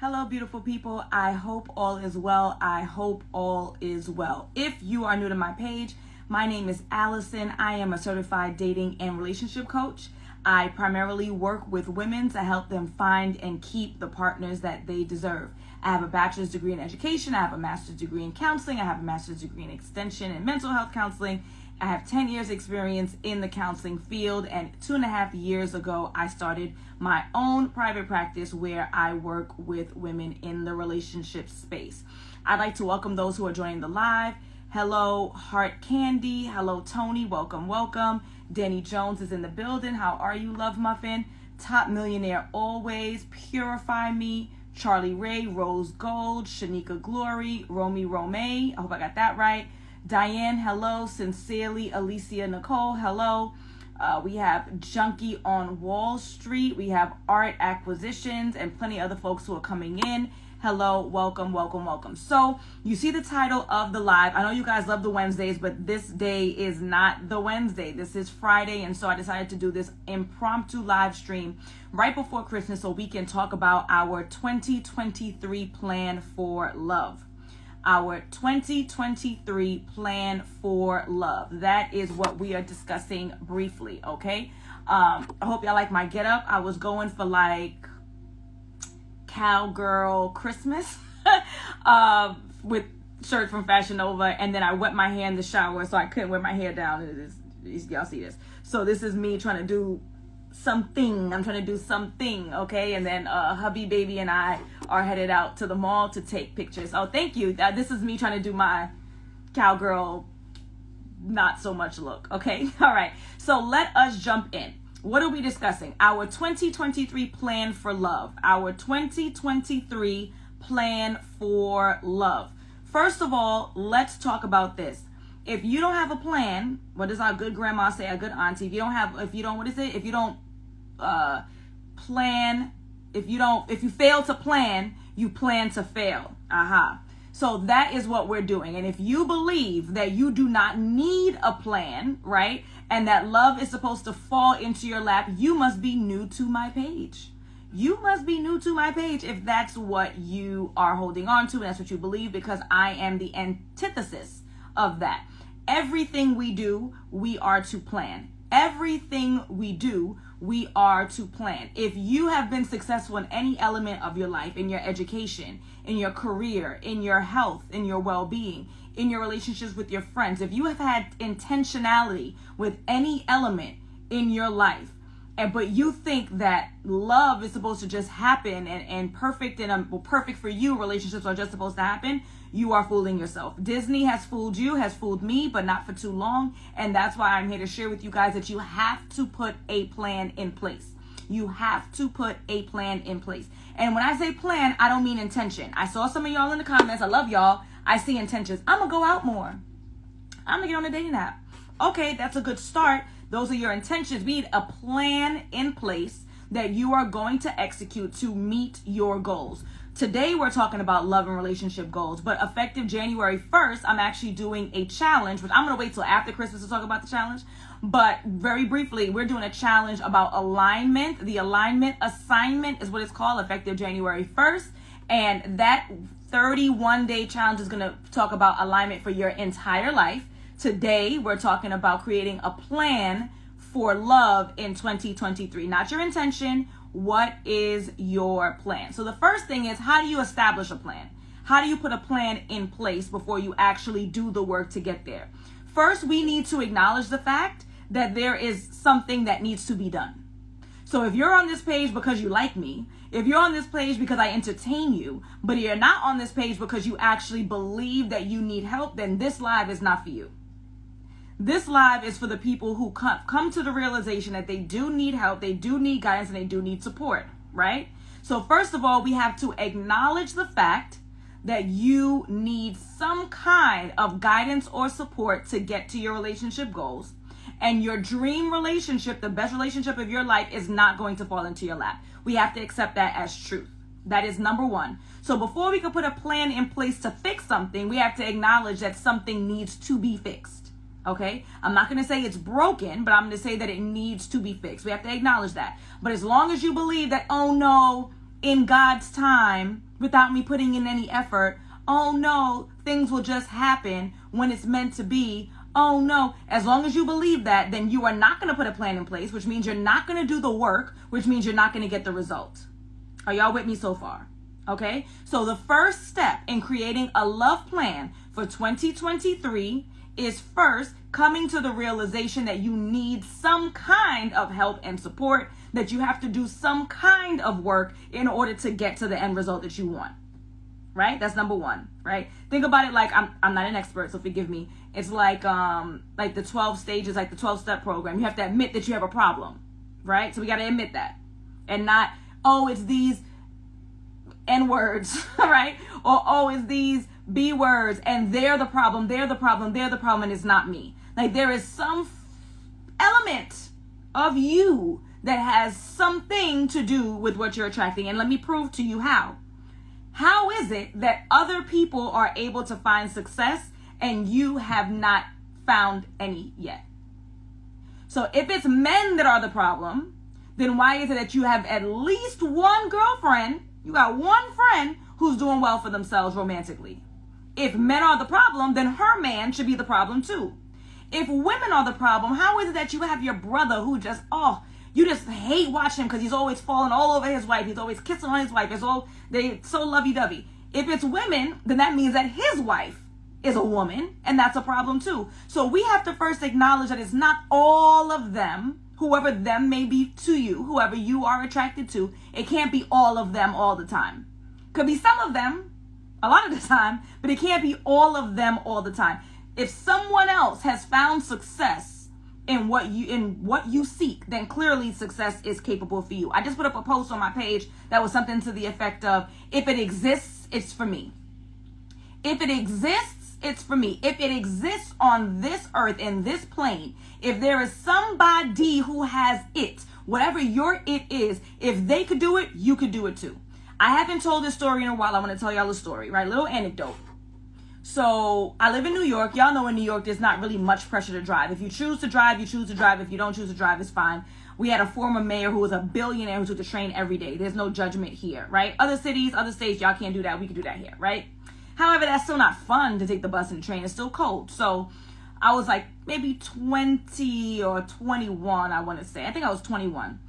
Hello, beautiful people. I hope all is well. I hope all is well. If you are new to my page, my name is Alison. I am a certified dating and relationship coach. I primarily work with women to help them find and keep the partners that they deserve. I have a bachelor's degree in education. I have a master's degree in counseling. I have a master's degree in extension and mental health counseling. I have 10 years experience in the counseling field, and 2.5 years ago, I started my own private practice where I work with women in the relationship space. I'd like to welcome those who are joining the live. Hello, Heart Candy. Hello, Tony. Welcome, welcome. Danny Jones is in the building. How are you, Love Muffin? Top Millionaire Always. Purify Me. Charlie Ray, Rose Gold, Shanika Glory, Romy Romay. I hope I got that right. Diane, hello. Sincerely, Alicia Nicole, hello. We have Junkie on Wall Street. We have Art Acquisitions and plenty of other folks who are coming in. Hello, welcome, welcome, welcome. So you see the title of the live. I know you guys love the Wednesdays, but this day is not the Wednesday. This is Friday, and so I decided to do this impromptu live stream right before Christmas so we can talk about our 2023 plan for love. Our 2023 plan for love. That is what we are discussing briefly, okay? I hope y'all like my getup. I was going for like cowgirl Christmas with shirt from Fashion Nova, and then I wet my hair in the shower so I couldn't wear my hair down. Y'all see this. So this is me trying to do something. I'm trying to do something, okay? And then hubby baby and I are headed out to the mall to take pictures. Oh, thank you. This is me trying to do my cowgirl not so much look, okay? All right, so let us jump in. What are we discussing? Our 2023 plan for love. Our 2023 plan for love. First of all, let's talk about this. If you don't have a plan, what does our good grandma say, our good auntie? If you fail to plan, you plan to fail. So that is what we're doing. And if you believe that you do not need a plan, right, and that love is supposed to fall into your lap, you must be new to my page. You must be new to my page if that's what you are holding on to and that's what you believe, because I am the antithesis of that. Everything we do, we are to plan. Everything we do, we are to plan. If you have been successful in any element of your life, in your education, in your career, in your health, in your well-being, in your relationships with your friends, if you have had intentionality with any element in your life, but you think that love is supposed to just happen and perfect for you, relationships are just supposed to happen, you are fooling yourself. Disney has fooled you, has fooled me, but not for too long. And that's why I'm here to share with you guys that you have to put a plan in place. You have to put a plan in place. And when I say plan, I don't mean intention. I saw some of y'all in the comments. I love y'all. I see intentions. I'm going to go out more. I'm going to get on a dating app. Okay, that's a good start. Those are your intentions. We need a plan in place that you are going to execute to meet your goals. Today, we're talking about love and relationship goals, but effective January 1st, I'm actually doing a challenge, which I'm going to wait till after Christmas to talk about the challenge. But very briefly, we're doing a challenge about alignment. The alignment assignment is what it's called, effective January 1st. And that 31-day challenge is going to talk about alignment for your entire life. Today, we're talking about creating a plan for love in 2023. Not your intention. What is your plan? So the first thing is, how do you establish a plan? How do you put a plan in place before you actually do the work to get there? First, we need to acknowledge the fact that there is something that needs to be done. So if you're on this page because you like me, if you're on this page because I entertain you, but you're not on this page because you actually believe that you need help, then this live is not for you. This live is for the people who come to the realization that they do need help, they do need guidance, and they do need support, right? So first of all, we have to acknowledge the fact that you need some kind of guidance or support to get to your relationship goals. And your dream relationship, the best relationship of your life, is not going to fall into your lap. We have to accept that as truth. That is number one. So before we can put a plan in place to fix something, we have to acknowledge that something needs to be fixed. Okay, I'm not going to say it's broken, but I'm going to say that it needs to be fixed. We have to acknowledge that. But as long as you believe that, oh no, in God's time without me putting in any effort. Oh no, things will just happen when it's meant to be. Oh no, as long as you believe that, then you are not going to put a plan in place, which means you're not going to do the work, which means you're not going to get the result. Are y'all with me so far? Okay, so the first step in creating a love plan for 2023 is first coming to the realization that you need some kind of help and support, that you have to do some kind of work in order to get to the end result that you want. Right? That's number one, right? Think about it like I'm not an expert, so forgive me. It's like the 12 stages, like the 12-step program. You have to admit that you have a problem, right? So we got to admit that, and not, oh, it's these N words, right? Or, oh, it's these B words, and they're the problem, and it's not me. Like, there is some element of you that has something to do with what you're attracting. And let me prove to you how. How is it that other people are able to find success and you have not found any yet? So if it's men that are the problem, then why is it that you have at least one girlfriend, you got one friend who's doing well for themselves romantically? If men are the problem, then her man should be the problem too. If women are the problem, how is it that you have your brother who just, you just hate watching him because he's always falling all over his wife. He's always kissing on his wife. They so lovey-dovey. If it's women, then that means that his wife is a woman, and that's a problem too. So we have to first acknowledge that it's not all of them, whoever them may be to you, whoever you are attracted to. It can't be all of them all the time. Could be some of them a lot of the time, but it can't be all of them all the time. If someone else has found success in what you seek, then clearly success is capable for you. I just put up a post on my page that was something to the effect of, if it exists, it's for me. If it exists, it's for me. If it exists on this earth, in this plane, if there is somebody who has it, whatever your it is, if they could do it, you could do it too. I haven't told this story in a while. I want to tell y'all a story, right? Little anecdote. So I live in New York. Y'all know in New York, there's not really much pressure to drive. If you choose to drive, you choose to drive. If you don't choose to drive, it's fine. We had a former mayor who was a billionaire who took the train every day. There's no judgment here, right? Other cities, other states, y'all can't do that. We can do that here, right? However, that's still not fun to take the bus and the train. It's still cold. So I was like maybe 20 or 21, I want to say. I think I was 21.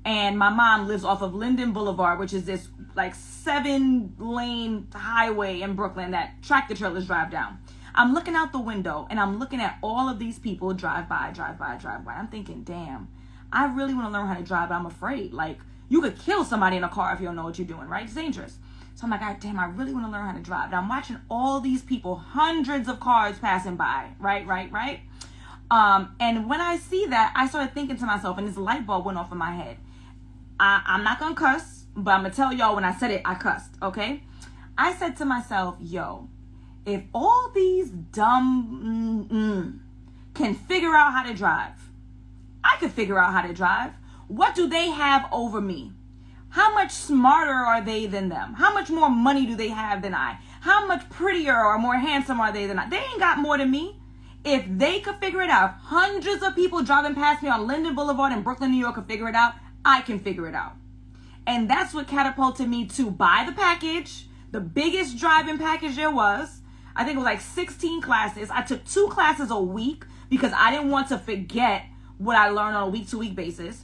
And my mom lives off of Linden Boulevard, which is this like 7-lane highway in Brooklyn that tractor trailers drive down. I'm looking out the window and I'm looking at all of these people drive by. I'm thinking, damn, I really want to learn how to drive, but I'm afraid. Like, you could kill somebody in a car if you don't know what you're doing, right? It's dangerous. So I'm like, God damn, I really want to learn how to drive. And I'm watching all these people, hundreds of cars passing by, right? And when I see that, I started thinking to myself, and this light bulb went off in my head. I'm not going to cuss, but I'm going to tell y'all when I said it, I cussed, okay? I said to myself, yo, if all these dumb can figure out how to drive, I could figure out how to drive. What do they have over me? How much smarter are they than them? How much more money do they have than I? How much prettier or more handsome are they than I? They ain't got more than me. If they could figure it out, hundreds of people driving past me on Linden Boulevard in Brooklyn, New York could figure it out. I can figure it out. And that's what catapulted me to buy the package, the biggest driving package there was. I think it was like 16 classes. I took 2 classes a week because I didn't want to forget what I learned on a week-to-week basis.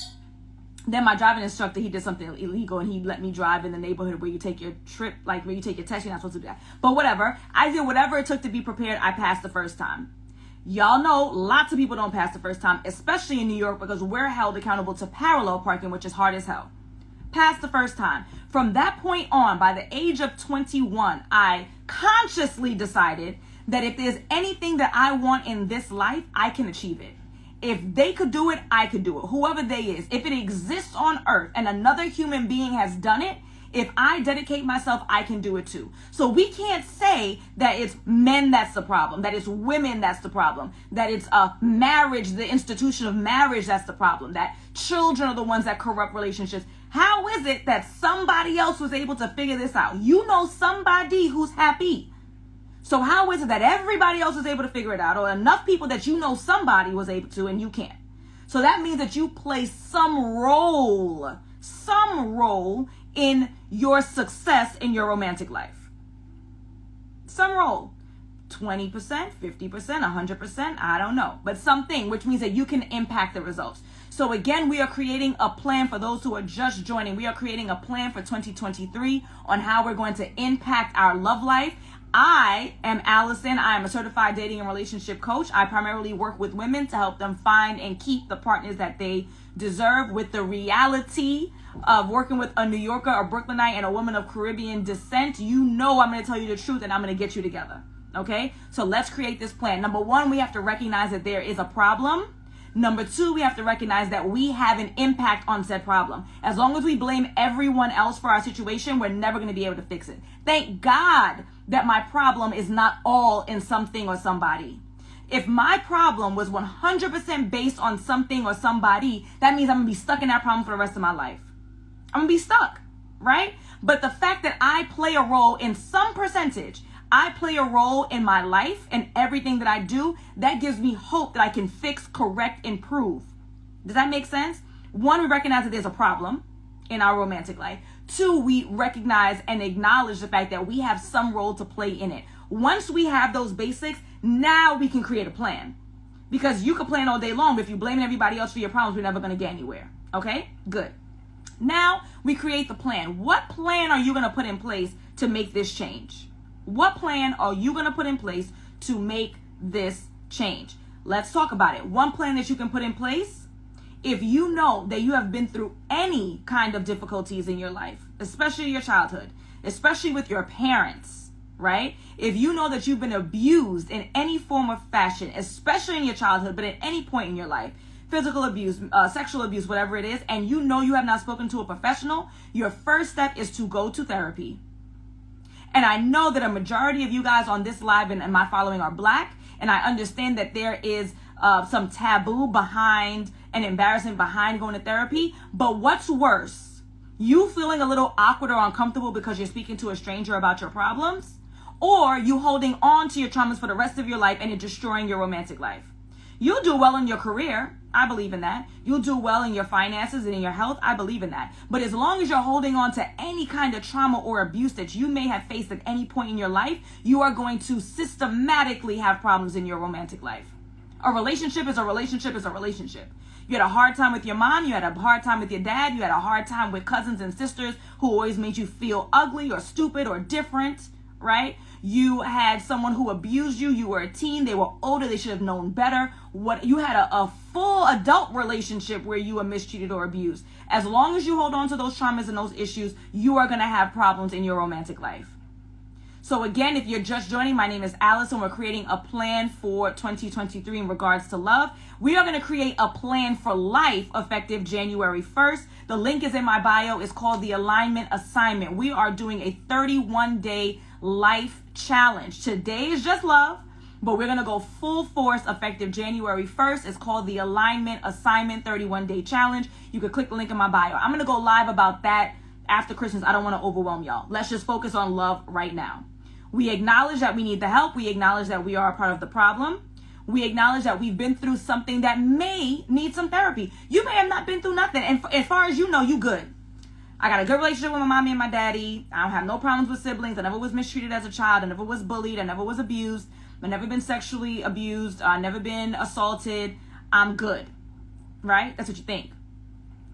Then my driving instructor, he did something illegal and he let me drive in the neighborhood where you take your trip, like where you take your test. You're not supposed to do that. But whatever. I did whatever it took to be prepared. I passed the first time. Y'all know lots of people don't pass the first time, especially in New York, because we're held accountable to parallel parking, which is hard as hell. Passed the first time. From that point on, by the age of 21, I consciously decided that if there's anything that I want in this life, I can achieve it. If they could do it, I could do it. Whoever they is. If it exists on earth and another human being has done it, if I dedicate myself, I can do it too. So we can't say that it's men that's the problem, that it's women that's the problem, that it's marriage, the institution of marriage that's the problem, that children are the ones that corrupt relationships. How is it that somebody else was able to figure this out? You know somebody who's happy. So how is it that everybody else was able to figure it out, or enough people that you know somebody was able to and you can't? So that means that you play some role in your success in your romantic life? Some role. 20%, 50%, 100%, I don't know. But something, which means that you can impact the results. So again, we are creating a plan for those who are just joining. We are creating a plan for 2023 on how we're going to impact our love life. I am Alison. I am a certified dating and relationship coach. I primarily work with women to help them find and keep the partners that they deserve, with the reality of working with a New Yorker, a Brooklynite, and a woman of Caribbean descent. You know I'm going to tell you the truth, and I'm going to get you together. Okay? So let's create this plan. Number one, we have to recognize that there is a problem. Number two, we have to recognize that we have an impact on said problem. As long as we blame everyone else for our situation, we're never going to be able to fix it. Thank God that my problem is not all in something or somebody. If my problem was 100% based on something or somebody, that means I'm going to be stuck in that problem for the rest of my life. I'm going to be stuck, right? But the fact that I play a role in some percentage, I play a role in my life and everything that I do, that gives me hope that I can fix, correct, improve. Does that make sense? One, we recognize that there's a problem in our romantic life. Two, we recognize and acknowledge the fact that we have some role to play in it. Once we have those basics, now we can create a plan. Because you can plan all day long, but if you're blaming everybody else for your problems, we're never going to get anywhere. Okay? Good. Now we create the plan. What plan are you going to put in place to make this change? What plan are you going to put in place to make this change? Let's talk about it. One plan that you can put in place, if you know that you have been through any kind of difficulties in your life, especially your childhood, especially with your parents, right? If you know that you've been abused in any form or fashion, especially in your childhood, but at any point in your life, physical abuse, sexual abuse, whatever it is, and you know you have not spoken to a professional, your first step is to go to therapy. And I know that a majority of you guys on this live and my following are Black, and I understand that there is some taboo behind and embarrassment behind going to therapy. But what's worse, you feeling a little awkward or uncomfortable because you're speaking to a stranger about your problems, or you holding on to your traumas for the rest of your life and it destroying your romantic life? You'll do well in your career. I believe in that. You'll do well in your finances and in your health. I believe in that. But as long as you're holding on to any kind of trauma or abuse that you may have faced at any point in your life, you are going to systematically have problems in your romantic life. A relationship is a relationship is a relationship. You had a hard time with your mom. You had a hard time with your dad. You had a hard time with cousins and sisters who always made you feel ugly or stupid or different, right? You had someone who abused you. You were a teen. They were older. They should have known better. You had a full adult relationship where you were mistreated or abused. As long as you hold on to those traumas and those issues, you are going to have problems in your romantic life. So again, if you're just joining, my name is Alison. We're creating a plan for 2023 in regards to love. We are going to create a plan for life effective January 1st. The link is in my bio. It's called the Alignment Assignment. We are doing a 31-day life challenge. Today is just love, but we're going to go full force effective January 1st. It's called the Alignment Assignment 31-day challenge. You can click the link in my bio. I'm going to go live about that after Christmas. I don't want to overwhelm y'all. Let's just focus on love right now. We acknowledge that we need the help. We acknowledge that we are a part of the problem. We acknowledge that we've been through something that may need some therapy. You may have not been through nothing, and as far as you know, you good. I got a good relationship with my mommy and my daddy. I don't have no problems with siblings. I never was mistreated as a child. I never was bullied. I never was abused. I've never been sexually abused. I've never been assaulted. I'm good, right? That's what you think.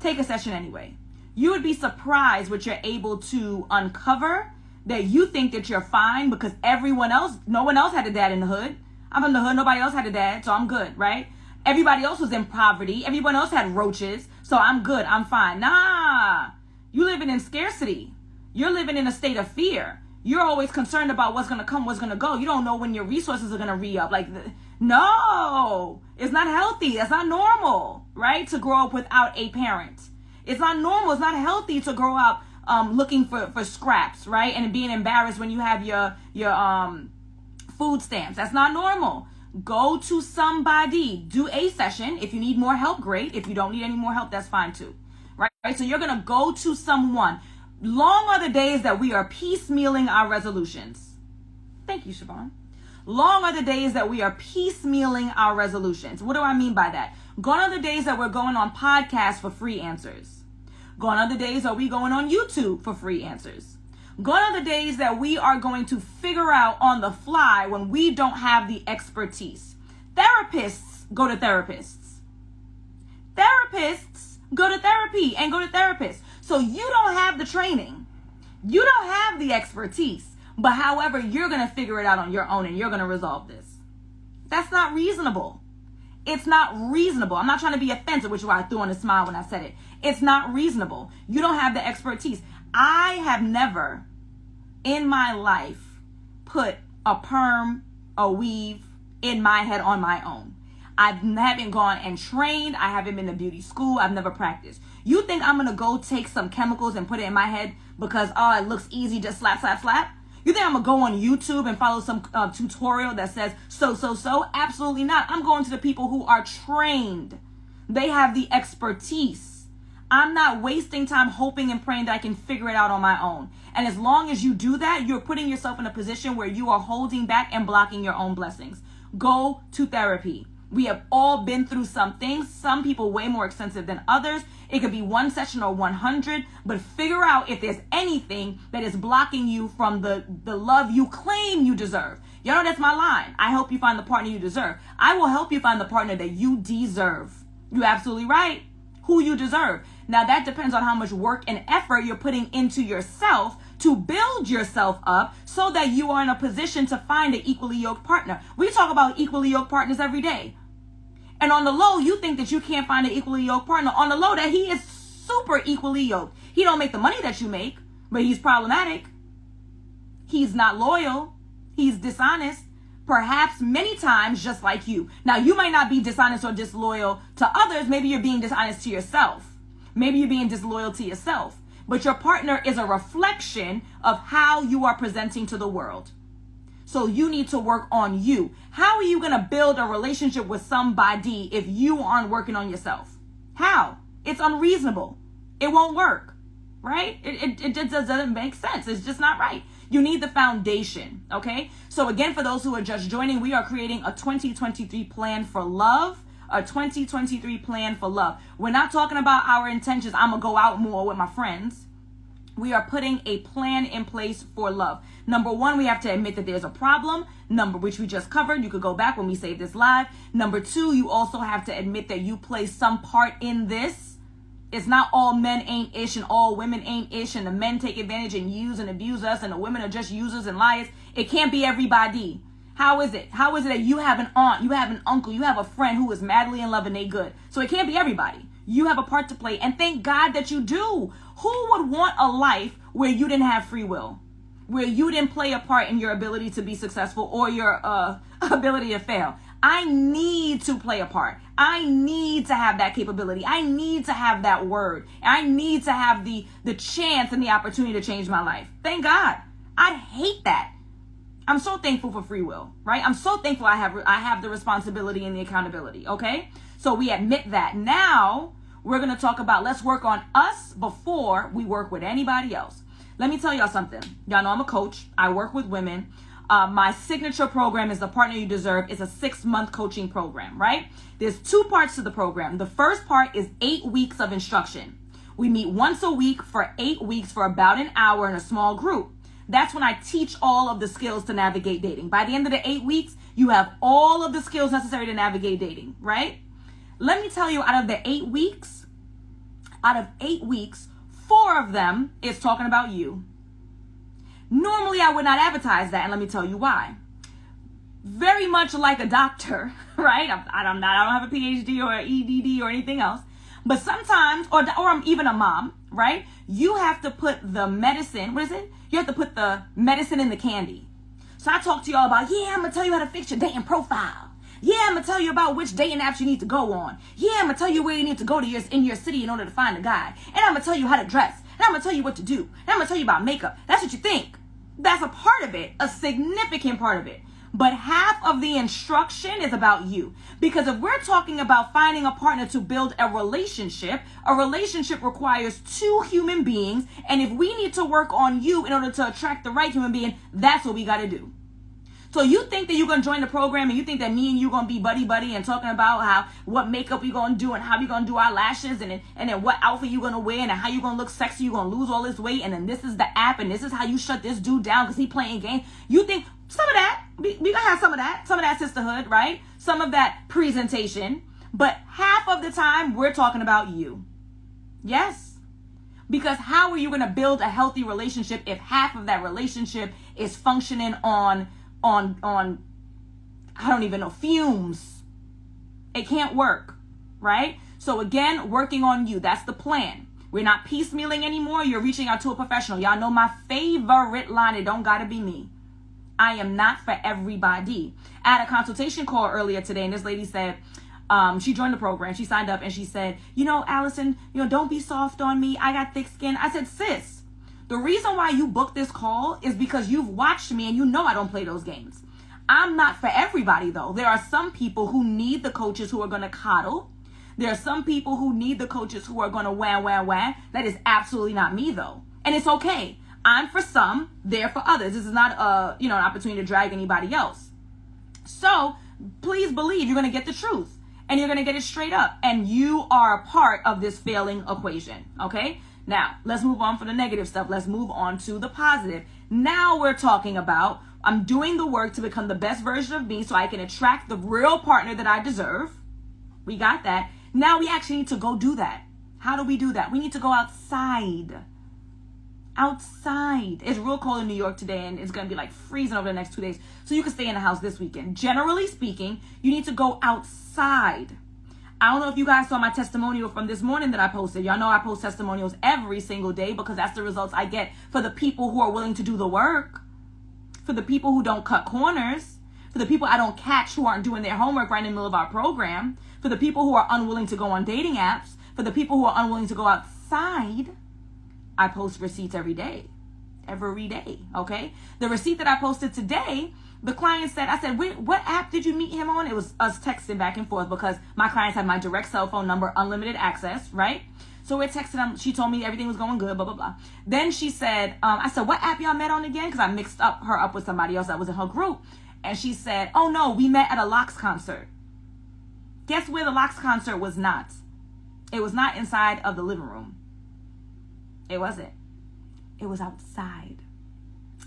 Take a session anyway. You would be surprised what you're able to uncover, that you think that you're fine because no one else had a dad in the hood. I'm from the hood. Nobody else had a dad, so I'm good, right? Everybody else was in poverty. Everyone else had roaches, so I'm good. I'm fine. Nah. You living in scarcity. You're living in a state of fear. You're always concerned about what's going to come, what's going to go. You don't know when your resources are going to re-up. No, it's not healthy. That's not normal, right? To grow up without a parent. It's not normal. It's not healthy to grow up looking for scraps, right? And being embarrassed when you have your food stamps. That's not normal. Go to somebody. Do a session. If you need more help, great. If you don't need any more help, that's fine too. Right? So you're going to go to someone. Long are the days that we are piecemealing our resolutions. Thank you, Siobhan. Long are the days that we are piecemealing our resolutions. What do I mean by that? Gone are the days that we're going on podcasts for free answers. Gone are the days are we going on YouTube for free answers. Gone are the days that we are going to figure out on the fly when we don't have the expertise. Therapists go to therapists. Therapists go to therapy and go to therapists. So you don't have the training. You don't have the expertise. But however, you're going to figure it out on your own and you're going to resolve this. That's not reasonable. It's not reasonable. I'm not trying to be offensive, which is why I threw on a smile when I said it. It's not reasonable. You don't have the expertise. I have never in my life put a perm, a weave in my head on my own. I haven't gone and trained. I haven't been to beauty school. I've never practiced. You think I'm going to go take some chemicals and put it in my head because, oh, it looks easy, just slap, slap, slap? You think I'm going to go on YouTube and follow some tutorial that says so? Absolutely not. I'm going to the people who are trained. They have the expertise. I'm not wasting time hoping and praying that I can figure it out on my own. And as long as you do that, you're putting yourself in a position where you are holding back and blocking your own blessings. Go to therapy. We have all been through some things, some people way more extensive than others. It could be one session or 100, but figure out if there's anything that is blocking you from the love you claim you deserve. You know, that's my line. I help you find the partner you deserve. I will help you find the partner that you deserve. You're absolutely right. Who you deserve. Now that depends on how much work and effort you're putting into yourself to build yourself up so that you are in a position to find an equally yoked partner. We talk about equally yoked partners every day. And on the low, you think that you can't find an equally yoked partner. On the low, that he is super equally yoked. He don't make the money that you make, but he's problematic. He's not loyal. He's dishonest. Perhaps many times just like you. Now, you might not be dishonest or disloyal to others. Maybe you're being dishonest to yourself. Maybe you're being disloyal to yourself. But your partner is a reflection of how you are presenting to the world. So you need to work on you. How are you going to build a relationship with somebody if you aren't working on yourself? How? It's unreasonable. It won't work, right? It just doesn't make sense. It's just not right. You need the foundation, okay? So again, for those who are just joining, we are creating a 2023 plan for love. A 2023 plan for love. We're not talking about our intentions. I'm going to go out more with my friends. We are putting a plan in place for love. Number one, we have to admit that there's a problem. Which we just covered. You could go back when we saved this live. Number two, you also have to admit that you play some part in this. It's not all men ain't ish and all women ain't ish and the men take advantage and use and abuse us and the women are just users and liars. It can't be everybody. How is it? How is it that you have an aunt, you have an uncle, you have a friend who is madly in love and they good? So it can't be everybody. You have a part to play, and thank God that you do. Who would want a life where you didn't have free will? Where you didn't play a part in your ability to be successful or your ability to fail? I need to play a part. I need to have that capability. I need to have that word. I need to have the chance and the opportunity to change my life. Thank God. I hate that. I'm so thankful for free will, right? I'm so thankful I have the responsibility and the accountability, okay? So we admit that. Now we're going to talk about let's work on us before we work with anybody else. Let me tell y'all something. Y'all know I'm a coach. I work with women. My signature program is The Partner You Deserve. It's a 6-month coaching program, right? There's 2 parts to the program. The first part is 8 weeks of instruction. We meet once a week for 8 weeks for about an hour in a small group. That's when I teach all of the skills to navigate dating. By the end of the 8 weeks, you have all of the skills necessary to navigate dating, right? Let me tell you, out of 8 weeks, 4 of them is talking about you. Normally, I would not advertise that, and let me tell you why. Very much like a doctor, right? I don't have a PhD or an EDD or anything else. But sometimes, or I'm even a mom, right? You have to put the medicine, what is it? You have to put the medicine in the candy. So I talk to y'all about, I'm going to tell you how to fix your dating profile. I'm going to tell you about which dating apps you need to go on. I'm going to tell you where you need to go to in your city in order to find a guy. And I'm going to tell you how to dress. And I'm going to tell you what to do. And I'm going to tell you about makeup. That's what you think. That's a part of it, a significant part of it. But half of the instruction is about you. Because if we're talking about finding a partner to build a relationship requires 2 human beings. And if we need to work on you in order to attract the right human being, that's what we got to do. So you think that you're going to join the program and you think that me and you going to be buddy and talking about what makeup we going to do and how we going to do our lashes and then what outfit you going to wear and how you going to look sexy, you going to lose all this weight, and then this is the app and this is how you shut this dude down because he playing games. You think some of that, we going to have some of that sisterhood, right? Some of that presentation. But half of the time, we're talking about you. Yes. Because how are you going to build a healthy relationship if half of that relationship is functioning on I don't even know, fumes? It can't work, right? So again, working on you. That's the plan. We're not piecemealing anymore. You're reaching out to a professional. Y'all know my favorite line. It don't got to be me. I am not for everybody. I had a consultation call earlier today, and this lady said, she joined the program. She signed up and she said, Alison, don't be soft on me. I got thick skin. I said, sis, the reason why you booked this call is because you've watched me and you know I don't play those games. I'm not for everybody, though. There are some people who need the coaches who are going to coddle. There are some people who need the coaches who are going to wah. That is absolutely not me, though. And it's okay. I'm for some, they're for others. This is not an opportunity to drag anybody else. So please believe you're going to get the truth. And you're going to get it straight up. And you are a part of this failing equation. Okay? Now, let's move on from the negative stuff. Let's move on to the positive. Now we're talking about I'm doing the work to become the best version of me so I can attract the real partner that I deserve. We got that. Now we actually need to go do that. How do we do that? We need to go outside. Outside. It's real cold in New York today and it's going to be like freezing over the next 2 days. So you can stay in the house this weekend. Generally speaking, you need to go outside. I don't know if you guys saw my testimonial from this morning that I posted. Y'all know I post testimonials every single day because that's the results I get for the people who are willing to do the work, for the people who don't cut corners, for the people I don't catch who aren't doing their homework right in the middle of our program, for the people who are unwilling to go on dating apps, for the people who are unwilling to go outside. I post receipts every day, okay? The receipt that I posted today, the client said, I said, what app did you meet him on? It was us texting back and forth because my clients have my direct cell phone number, unlimited access, right? So we're texting. She told me everything was going good, blah, blah, blah. Then she said, I said, what app y'all met on again? Because I mixed her up with somebody else that was in her group. And she said, oh no, we met at a Locks concert. Guess where the Locks concert was not? It was not inside of the living room. It wasn't. It was outside,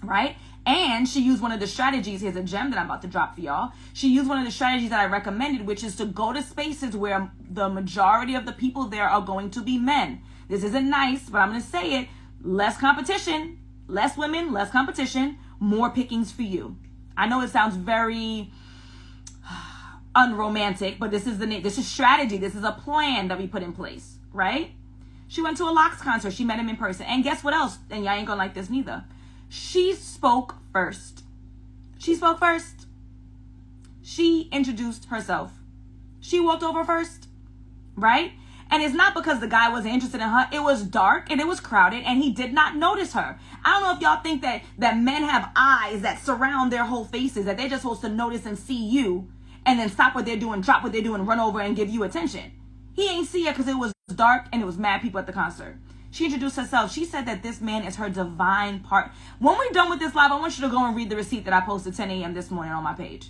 right? And she used one of the strategies. Here's a gem that I'm about to drop for y'all. She used one of the strategies that I recommended, which is to go to spaces where the majority of the people there are going to be men. This isn't nice, but I'm going to say it. Less competition, less women, less competition, more pickings for you. I know it sounds very unromantic, but this is strategy. This is a plan that we put in place, right? She went to a Locks concert. She met him in person. And guess what else? And y'all ain't gonna like this neither. She spoke first. She introduced herself. She walked over first, right? And it's not because the guy wasn't interested in her. It was dark and it was crowded and he did not notice her. I don't know if y'all think that men have eyes that surround their whole faces, that they're just supposed to notice and see you and then stop what they're doing, drop what they're doing, run over and give you attention. He ain't see her because it was dark and it was mad people at the concert. She introduced herself. She said that this man is her divine part. When we're done with this live, I want you to go and read the receipt that I posted 10 a.m. this morning on my page.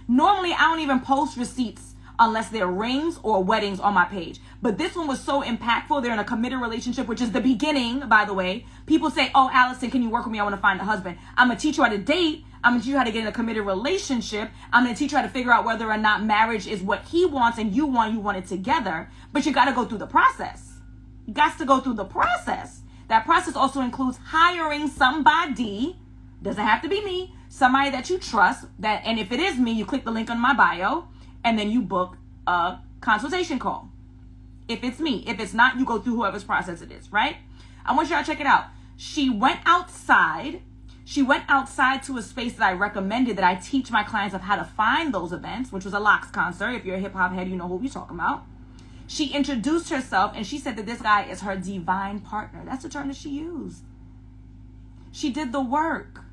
Normally, I don't even post receipts unless they're rings or weddings on my page. But this one was so impactful. They're in a committed relationship, which is the beginning, by the way. People say, oh, Alison, can you work with me? I want to find a husband. I'm going to teach you how to date. I'm going to teach you how to get in a committed relationship. I'm going to teach you how to figure out whether or not marriage is what he wants and you want it together. But you got to go through the process. You got to go through the process. That process also includes hiring somebody, doesn't have to be me, somebody that you trust. And if it is me, you click the link on my bio and then you book a consultation call. If it's me. If it's not, you go through whoever's process it is, right? I want you to check it out. She went outside. She went outside to a space that I recommended, that I teach my clients of how to find those events, which was a Locks concert. If you're a hip hop head, you know who we're talking about. She introduced herself and she said that this guy is her divine partner. That's the term that she used. She did the work.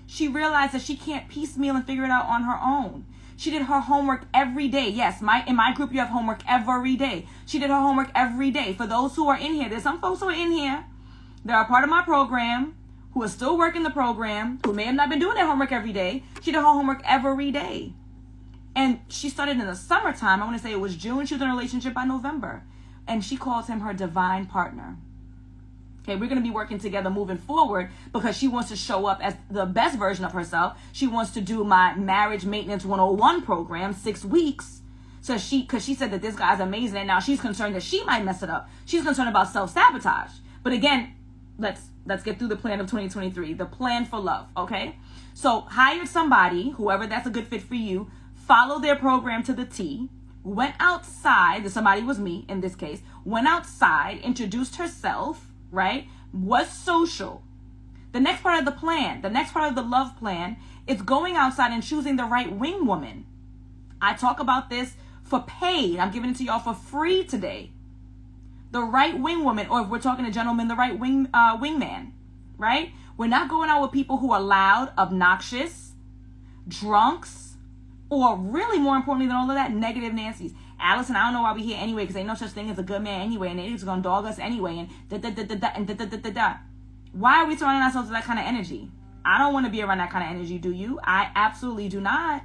She realized that she can't piecemeal and figure it out on her own. She did her homework every day. Yes, in my group, you have homework every day. She did her homework every day. For those who are in here, there's some folks who are in here that are part of my program who are still working the program, who may have not been doing their homework every day. She did her homework every day. And she started in the summertime. I want to say it was June. She was in a relationship by November. And she calls him her divine partner. Okay, we're going to be working together moving forward because she wants to show up as the best version of herself. She wants to do my marriage maintenance 101 program, 6 weeks. So because she said that this guy's amazing, and now she's concerned that she might mess it up. She's concerned about self-sabotage. But again, let's get through the plan of 2023, the plan for love, okay? So hired somebody, whoever that's a good fit for you, follow their program to the T, went outside, the somebody was me in this case, went outside, introduced herself, right? Was social. The next part of the plan, the next part of the love plan is going outside and choosing the right wing woman. I talk about this for paid. I'm giving it to y'all for free today. The right wing woman, or if we're talking to gentlemen, the right wingman, right? We're not going out with people who are loud, obnoxious, drunks, or really more importantly than all of that, negative Nancy's. Alison, I don't know why we here anyway, because ain't no such thing as a good man anyway, and they're just gonna dog us anyway, and da-da-da-da-da. Why are we surrounding ourselves with that kind of energy? I don't want to be around that kind of energy, do you? I absolutely do not,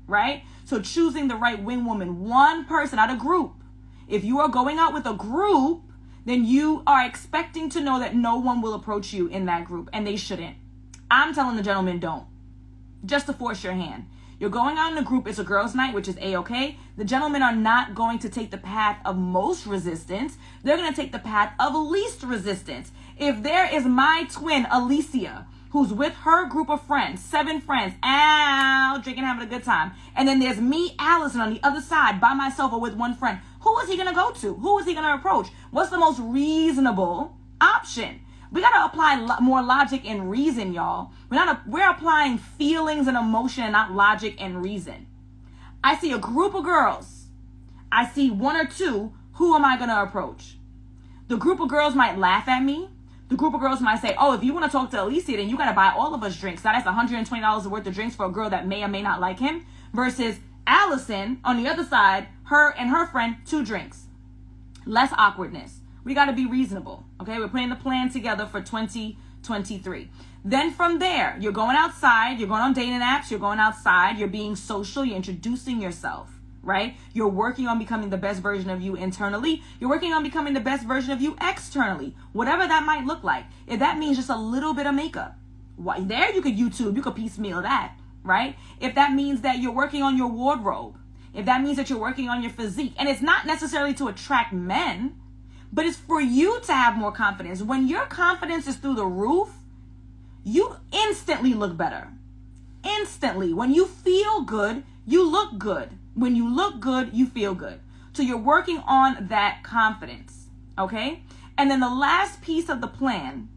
right? So choosing the right wing woman, one person, not a group. If you are going out with a group, then you are expecting to know that no one will approach you in that group, and they shouldn't. I'm telling the gentleman, don't. Just to force your hand. You're going out in a group, it's a girls' night, which is A-okay. The gentlemen are not going to take the path of most resistance. They're going to take the path of least resistance. If there is my twin, Alicia, who's with her group of friends, 7 friends, out drinking, having a good time, and then there's me, Alison, on the other side by myself or with one friend, who is he going to go to? Who is he going to approach? What's the most reasonable option? We got to apply more logic and reason, y'all. We're applying feelings and emotion and not logic and reason. I see a group of girls. I see 1 or 2. Who am I going to approach? The group of girls might laugh at me. The group of girls might say, oh, if you want to talk to Alicia, then you got to buy all of us drinks. Now that's $120 worth of drinks for a girl that may or may not like him. Versus Alison, on the other side, her and her friend, 2 drinks. Less awkwardness. We got to be reasonable, okay? We're putting the plan together for 2023. Then from there, you're going outside, you're going on dating apps, you're going outside, you're being social, you're introducing yourself, right? You're working on becoming the best version of you internally. You're working on becoming the best version of you externally, whatever that might look like. If that means just a little bit of makeup, there you could YouTube, you could piecemeal that, right? If that means that you're working on your wardrobe, if that means that you're working on your physique, and it's not necessarily to attract men, but it's for you to have more confidence. When your confidence is through the roof, you instantly look better. Instantly. When you feel good, you look good. When you look good, you feel good. So you're working on that confidence, okay? And then the last piece of the plan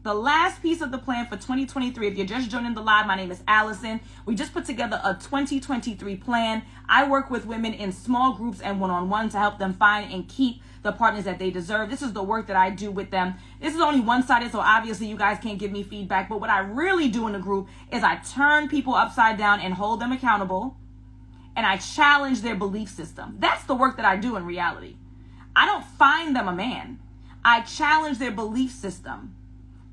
for 2023, if you're just joining the live, my name is Alison. We just put together a 2023 plan. I work with women in small groups and one-on-one to help them find and keep the partners that they deserve. This is the work that I do with them. This is only one-sided, so obviously you guys can't give me feedback. But what I really do in the group is I turn people upside down and hold them accountable. And I challenge their belief system. That's the work that I do in reality. I don't find them a man. I challenge their belief system.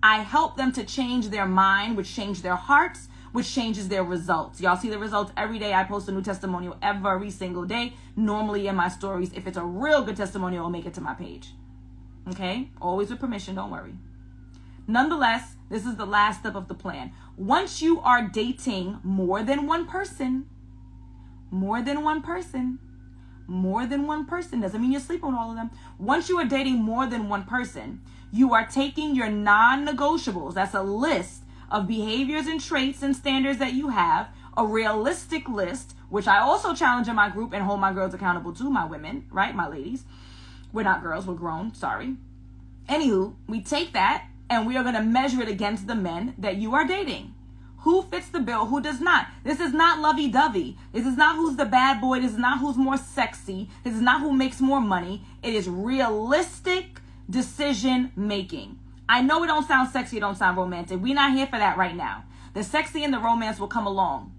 I help them to change their mind, which change their hearts, which changes their results. Y'all see the results every day. I post a new testimonial every single day, normally in my stories. If it's a real good testimonial, I'll make it to my page. Okay? Always with permission, don't worry. Nonetheless, this is the last step of the plan. Once you are dating more than one person, doesn't mean you're sleeping with all of them. Once you are dating more than one person, you are taking your non-negotiables. That's a list of behaviors and traits and standards that you have, a realistic list, which I also challenge in my group and hold my girls accountable to, my women, right? My ladies. We're not girls, we're grown, sorry. Anywho, we take that and we are going to measure it against the men that you are dating. Who fits the bill? Who does not? This is not lovey-dovey. This is not who's the bad boy. This is not who's more sexy. This is not who makes more money. It is realistic decision making. I know it don't sound sexy. It don't sound romantic. We're not here for that right now. The sexy and the romance will come along.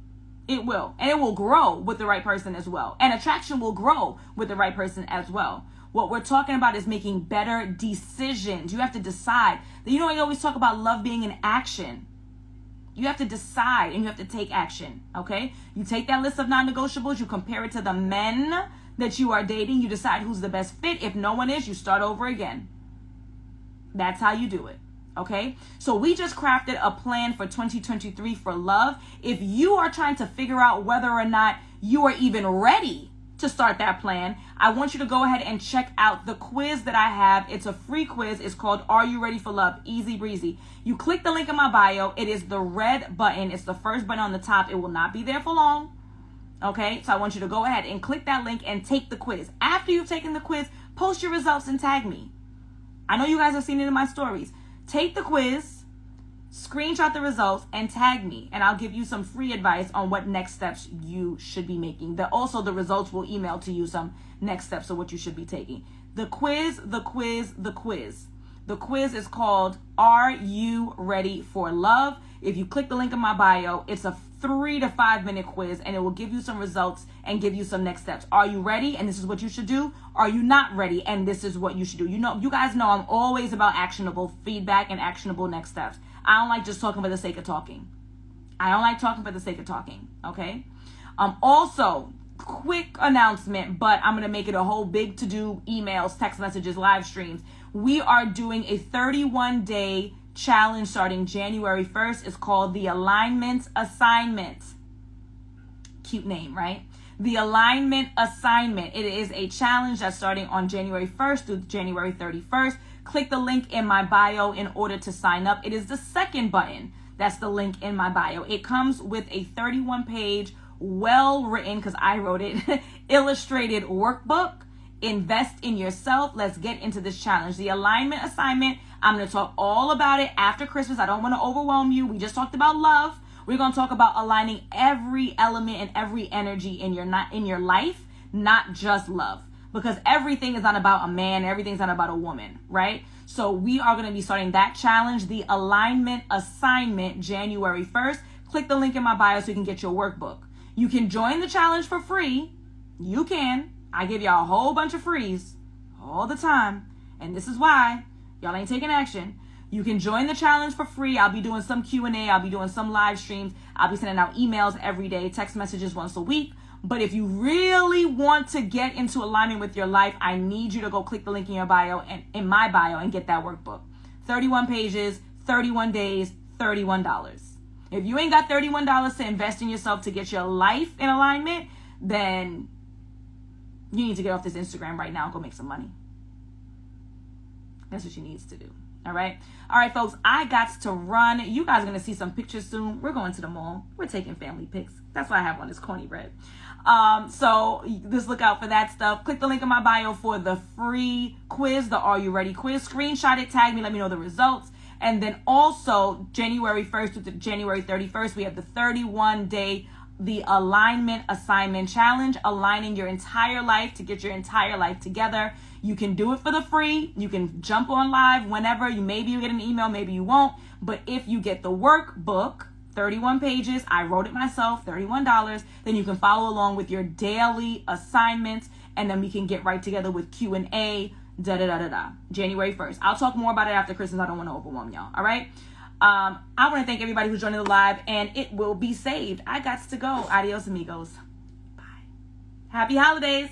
It will. And it will grow with the right person as well. And attraction will grow with the right person as well. What we're talking about is making better decisions. You have to decide. You know, I always talk about love being an action. You have to decide and you have to take action, okay? You take that list of non-negotiables, you compare it to the men that you are dating, you decide who's the best fit. If no one is, you start over again. That's how you do it, okay? So we just crafted a plan for 2023 for love. If you are trying to figure out whether or not you are even ready to start that plan, I want you to go ahead and check out the quiz that I have. It's a free quiz. It's called Are You Ready for Love? Easy breezy. You click the link in my bio. It is the red button. It's the first button on the top. It will not be there for long. Okay, so I want you to go ahead and click that link and take the quiz. After you've taken the quiz, post your results and tag me. I know you guys have seen it in my stories. Take the quiz, screenshot the results, and tag me, and I'll give you some free advice on what next steps you should be making. Also, the results will email to you some next steps of what you should be taking. The quiz. The quiz is called Are You Ready for Love? If you click the link in my bio, it's a 3 to 5 minute quiz, and it will give you some results and give you some next steps. Are you ready? And this is what you should do. Are you not ready? And this is what you should do. You guys know I'm always about actionable feedback and actionable next steps. I don't like just talking for the sake of talking. Okay? Also, quick announcement, but I'm going to make it a whole big to-do: emails, text messages, live streams. We are doing a 31-day challenge starting January 1st. It's called the Alignment Assignment. Cute name, right? The Alignment Assignment. It is a challenge that's starting on January 1st through January 31st. Click the link in my bio in order to sign up. It is the second button. That's the link in my bio. It comes with a 31-page, well-written, because I wrote it, illustrated workbook. Invest in yourself. Let's get into this challenge. The Alignment Assignment, I'm going to talk all about it after Christmas. I don't want to overwhelm you. We just talked about love. We're going to talk about aligning every element and every energy in your life, not just love. Because everything is not about a man, everything's not about a woman, right? So we are going to be starting that challenge, the Alignment Assignment, January 1st. Click the link in my bio so you can get your workbook. You can join the challenge for free. You can. I give y'all a whole bunch of frees all the time. And this is why y'all ain't taking action. You can join the challenge for free. I'll be doing some Q&A. I'll be doing some live streams. I'll be sending out emails every day, text messages once a week. But if you really want to get into alignment with your life, I need you to go click the link in your bio and in my bio and get that workbook. 31 pages, 31 days, $31. If you ain't got $31 to invest in yourself to get your life in alignment, then you need to get off this Instagram right now and go make some money. That's what you need to do. All right, folks, I got to run. You guys are going to see some pictures soon. We're going to the mall. We're taking family pics. That's why I have on this corny red. So just look out for that stuff. Click the link in my bio for the free quiz, the Are You Ready quiz. Screenshot it, tag me, let me know the results. And then also January 1st to January 31st, we have the 31-day the Alignment Assignment Challenge, aligning your entire life to get your entire life together. You can do it for the free. You can jump on live whenever. Maybe you get an email, maybe you won't. But if you get the workbook, 31 pages, I wrote it myself, $31, then you can follow along with your daily assignments, and then we can get right together with Q&A, January 1st. I'll talk more about it after Christmas. I don't want to overwhelm y'all, all right? I want to thank everybody who's joining the live, and it will be saved. I got to go. Adios, amigos. Bye. Happy holidays.